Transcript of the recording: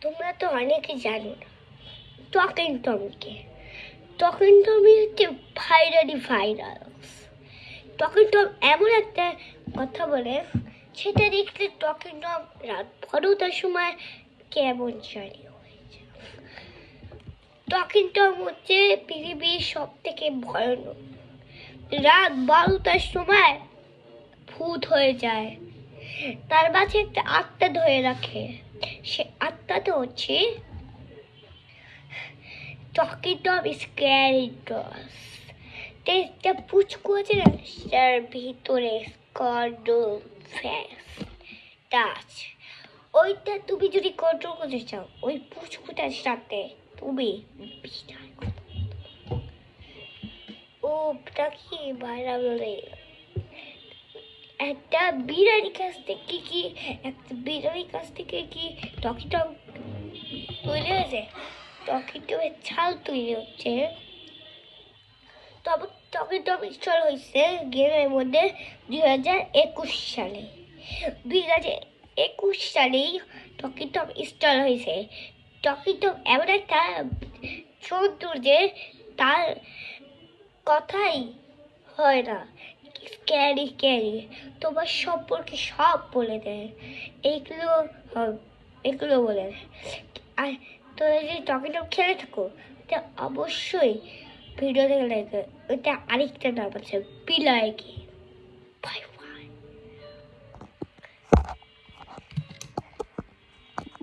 তোমরা তো অনেকে জানো না টকিং টমকে। টকিং টমি হচ্ছে ভাইরাস। টকিং টম এমন একটা কথা বলে সেটা দেখলে টকিং টম রাত 12টার সময় কেমন জানি হয়ে যায়। টকিং টম হচ্ছে পৃথিবীর সব থেকে ভয়ানক। রাত 12টার সময় ভূত হয়ে যায়, তার মাঝে একটা আত্মা ধরে রাখে। সে আত্মাটা হচ্ছে টকিং টম স্ক্যারি ডস। একটা পুচকু আছে না, তার ভিতরে কন্ট্রোল ফ্যাস ওইটা তুমি যদি কন্ট্রোল করতে চাও, ওই পুচকুটার সাথে তুমি বিড়াল ওটা কি বাড়াবলে একটা বিড়ালির কাছ থেকে কি টকিং টম তৈরি হয়েছে। টকিং টমের ছাল তৈরি হচ্ছে। তবে টকিং টম ইনস্টল হয়েছে গেমের মধ্যে 2021 সালে। 2021 সালেই টকিং টম ইনস্টল হয়েছে। টকিং টম এমন একটা জন্তু যে তার কথাই হয় না, স্ক্যারি তোমার সম্পর্কে সব বলে দেয়। এগুলো বলে দেয়। আর তোমরা যদি টকিং টম খেলে থাকো তা অবশ্যই ভিডিও দেখে ওইটা আরেকটা নাম আছে বিলাইকি। বাই।